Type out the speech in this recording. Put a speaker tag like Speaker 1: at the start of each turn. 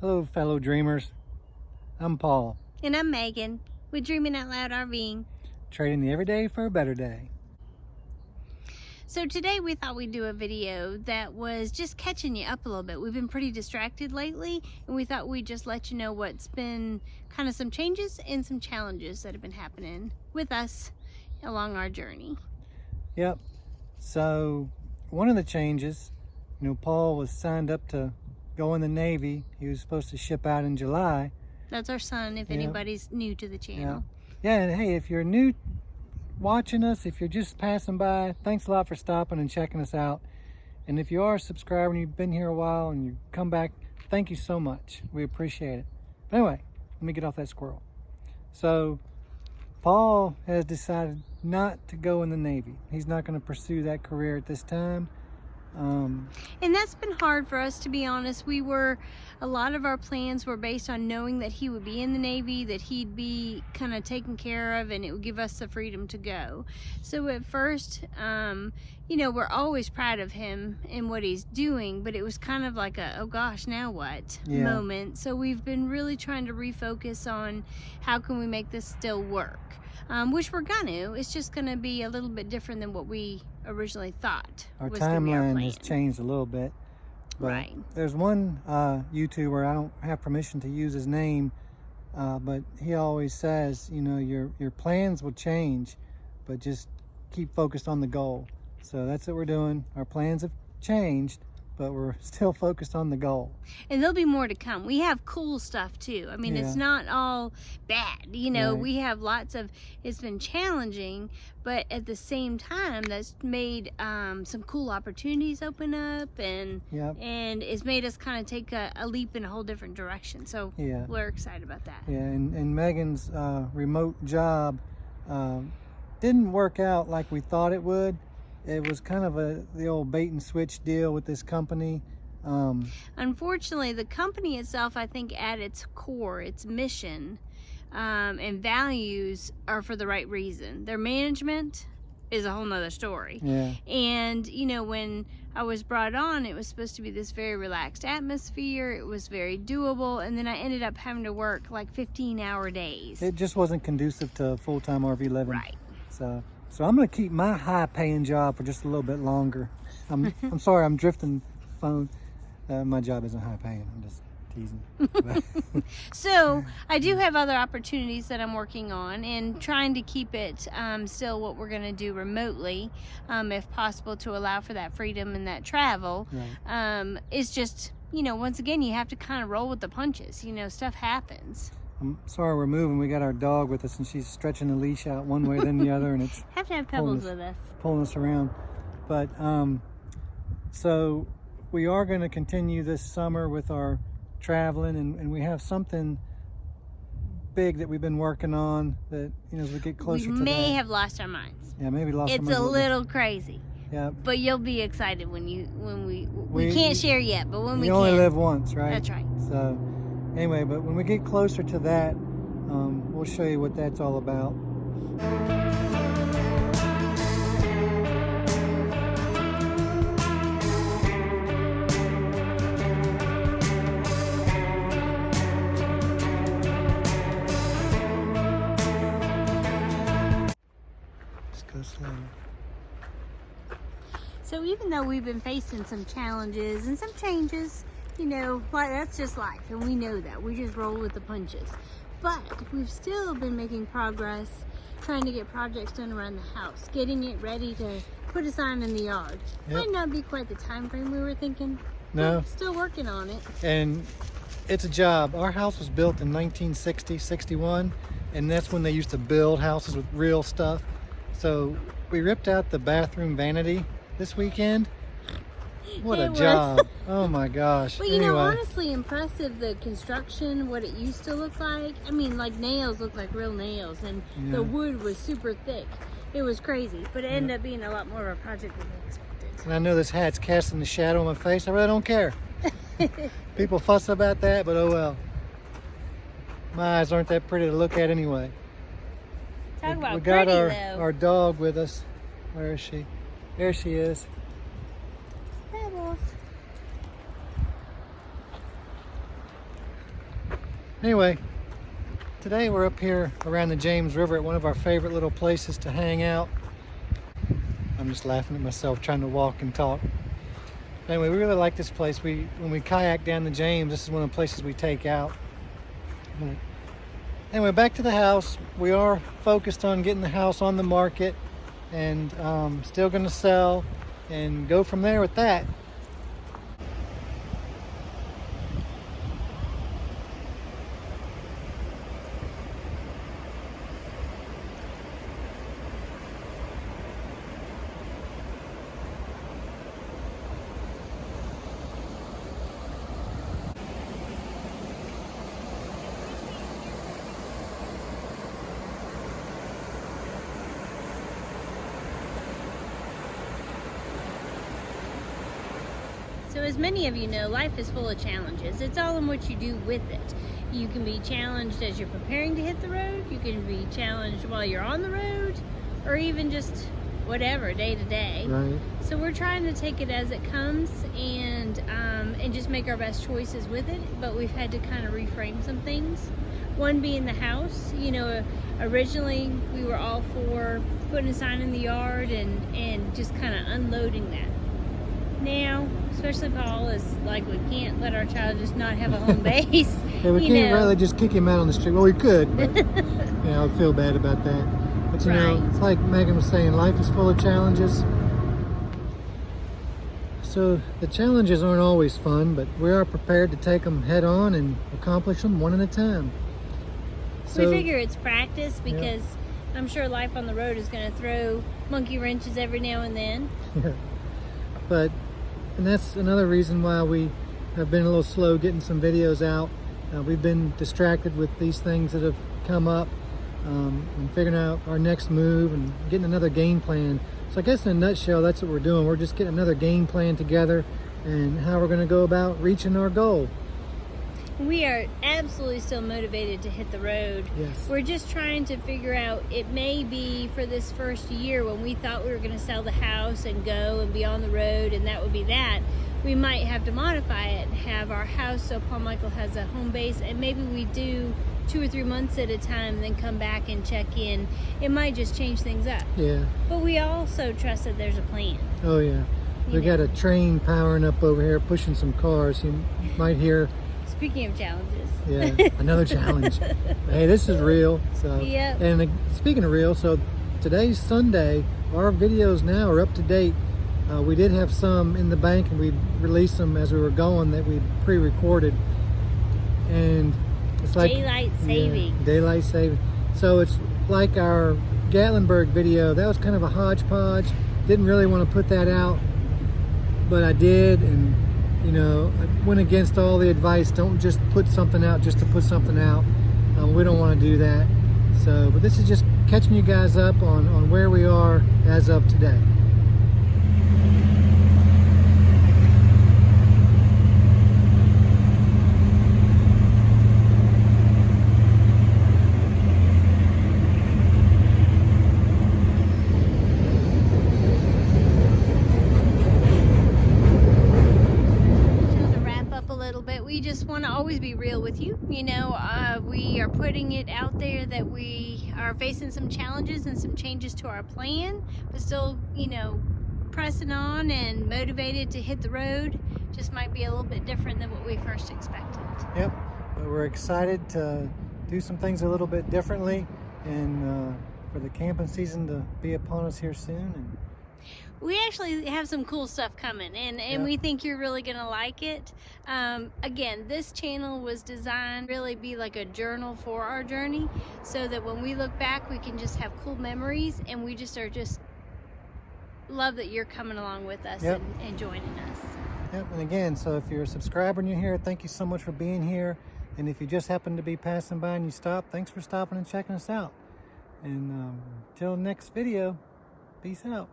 Speaker 1: Hello, fellow dreamers. I'm Paul,
Speaker 2: And I'm Megan with Dreaming Out Loud RVing.
Speaker 1: trading the everyday for a better day.
Speaker 2: So today we thought we'd do a video that was just catching you up a little bit. We've been pretty distracted lately, and we thought we'd just let you know what's been kind of some changes and some challenges that have been happening with us along our journey.
Speaker 1: Yep. So one of the changes, Paul was signed up to go in the Navy. He was supposed to ship out in July.
Speaker 2: That's our son, if anybody's new to the channel.
Speaker 1: Yeah, and hey, if you're new watching us, if you're just passing by, thanks a lot for stopping and checking us out. And if you are a subscriber and you've been here a while and you come back, thank you so much. We appreciate it. But anyway, let me get off that squirrel. So Paul has decided not to go in the Navy. He's not going to pursue that career at this time.
Speaker 2: And that's been hard for us, to be honest. A lot of our plans were based on knowing that he would be in the Navy, that he'd be kind of taken care of, and it would give us the freedom to go. So at first, we're always proud of him and what he's doing, but it was kind of like a, oh gosh, now what moment. So we've been really trying to refocus on how can we make this still work. Which we're gonna. It's just gonna be a little bit different than what we originally thought.
Speaker 1: Our timeline has changed a little bit. But
Speaker 2: right.
Speaker 1: There's one YouTuber, I don't have permission to use his name, but he always says, your plans will change, but just keep focused on the goal. So that's what we're doing. Our plans have changed, but we're still focused on the goal. And
Speaker 2: there'll be more to come. We have cool stuff too. I mean, It's not all bad. Right. We have lots of, it's been challenging, but at the same time, that's made some cool opportunities open up, and it's made us kind of take a leap in a whole different direction. So we're excited about that.
Speaker 1: Yeah, and Magens Remote job didn't work out like we thought it would. It was kind of the old bait and switch deal with this company.
Speaker 2: Unfortunately, the company itself, I think at its core, its mission and values are for the right reason. Their management is a whole nother story.
Speaker 1: Yeah.
Speaker 2: And, when I was brought on, it was supposed to be this very relaxed atmosphere. It was very doable. And then I ended up having to work like 15-hour days.
Speaker 1: It just wasn't conducive to full-time RV living.
Speaker 2: Right.
Speaker 1: So I'm going to keep my high-paying job for just a little bit longer. I'm sorry, I'm drifting the phone. My job isn't high-paying. I'm just teasing.
Speaker 2: So I do have other opportunities that I'm working on, and trying to keep it still what we're going to do remotely, if possible, to allow for that freedom and that travel.
Speaker 1: Right.
Speaker 2: It's just, once again, you have to kind of roll with the punches. Stuff happens.
Speaker 1: I'm sorry we're moving. We got our dog with us, and she's stretching the leash out one way then the other, and it's
Speaker 2: have to have Pebbles with us,
Speaker 1: pulling us around. But so we are going to continue this summer with our traveling, and we have something big that we've been working on that as we get closer to that.
Speaker 2: We may have lost our minds.
Speaker 1: Yeah, maybe lost our minds.
Speaker 2: It's a little crazy.
Speaker 1: Yeah.
Speaker 2: But you'll be excited when we can't share yet, but when we can.
Speaker 1: You only live once, right?
Speaker 2: That's right.
Speaker 1: So anyway, but when we get closer to that, we'll show you what that's all about. Just go slow.
Speaker 2: So even though we've been facing some challenges and some changes, that's just life, and we know that. We just roll with the punches. But we've still been making progress, trying to get projects done around the house, getting it ready to put a sign in the yard. Might not be quite the time frame we were thinking.
Speaker 1: No.
Speaker 2: But still working on it.
Speaker 1: And it's a job. Our house was built in 1960, 61, and that's when they used to build houses with real stuff. So we ripped out the bathroom vanity this weekend. What a job. Oh my gosh.
Speaker 2: But anyway. Honestly impressive, the construction, what it used to look like. I mean, like nails look like real nails, and the wood was super thick. It was crazy, but it ended up being a lot more of a project than we expected.
Speaker 1: And I know this hat's casting the shadow on my face. I really don't care. People fuss about that, but oh well. My eyes aren't that pretty to look at anyway.
Speaker 2: Talk about
Speaker 1: we got
Speaker 2: pretty,
Speaker 1: our dog with us. Where is she? There she is.
Speaker 2: Pebbles.
Speaker 1: Anyway, today we're up here around the James River at one of our favorite little places to hang out. I'm just laughing at myself trying to walk and talk. Anyway, we really like this place. When we kayak down the James, this is one of the places we take out. Anyway, back to the house. We are focused on getting the house on the market and still going to sell and go from there with that.
Speaker 2: So as many of you know, life is full of challenges. It's all in what you do with it. You can be challenged as you're preparing to hit the road. You can be challenged while you're on the road, or even just whatever, day to day.
Speaker 1: Right.
Speaker 2: So we're trying to take it as it comes and just make our best choices with it. But we've had to kind of reframe some things. One being the house. You know, originally we were all for putting a sign in the yard and just kind of unloading that. Now, especially Paul, is like, we can't let our child just not have a home base.
Speaker 1: Yeah, we can't really just kick him out on the street. Well, we could, but I would feel bad about that. But you know, it's like Megan was saying, life is full of challenges. So the challenges aren't always fun, but we are prepared to take them head on and accomplish them one at a time.
Speaker 2: So, we figure it's practice because I'm sure life on the road is going to throw monkey wrenches every now and then.
Speaker 1: And that's another reason why we have been a little slow getting some videos out. We've been distracted with these things that have come up and figuring out our next move and getting another game plan. So I guess in a nutshell, that's what we're doing. We're just getting another game plan together and how we're going to go about reaching our goal.
Speaker 2: We are absolutely still motivated to hit the road.
Speaker 1: Yes.
Speaker 2: We're just trying to figure out, it may be for this first year when we thought we were going to sell the house and go and be on the road and that would be that. We might have to modify it and have our house so Paul Michael has a home base, and maybe we do 2 or 3 months at a time and then come back and check in. It might just change things up.
Speaker 1: Yeah.
Speaker 2: But we also trust that there's a plan.
Speaker 1: Oh yeah. We got a train powering up over here pushing some cars. You might hear.
Speaker 2: Speaking of challenges.
Speaker 1: Yeah, another challenge. Hey, this is real. So,
Speaker 2: yep.
Speaker 1: And speaking of real, so today's Sunday. Our videos now are up to date. We did have some in the bank, and we released them as we were going that we pre-recorded. And it's like
Speaker 2: daylight saving.
Speaker 1: Yeah, daylight saving. So it's like our Gatlinburg video. That was kind of a hodgepodge. Didn't really want to put that out, but I did, and you know, I went against all the advice. Don't just put something out just to put something out. We don't want to do that. So, but this is just catching you guys up on where we are as of today.
Speaker 2: We just want to always be real with you. You know, we are putting it out there that we are facing some challenges and some changes to our plan, but still, you know, pressing on and motivated to hit the road. Just might be a little bit different than what we first expected.
Speaker 1: Yep, but we're excited to do some things a little bit differently, and for the camping season to be upon us here soon. And
Speaker 2: we actually have some cool stuff coming, and we think you're really gonna like it. Again, this channel was designed to really be like a journal for our journey, so that when we look back we can just have cool memories, and we just love that you're coming along with us and joining us.
Speaker 1: Yep, and again, so if you're a subscriber and you're here, thank you so much for being here. And if you just happen to be passing by and you stop, thanks for stopping and checking us out. And until next video, peace out.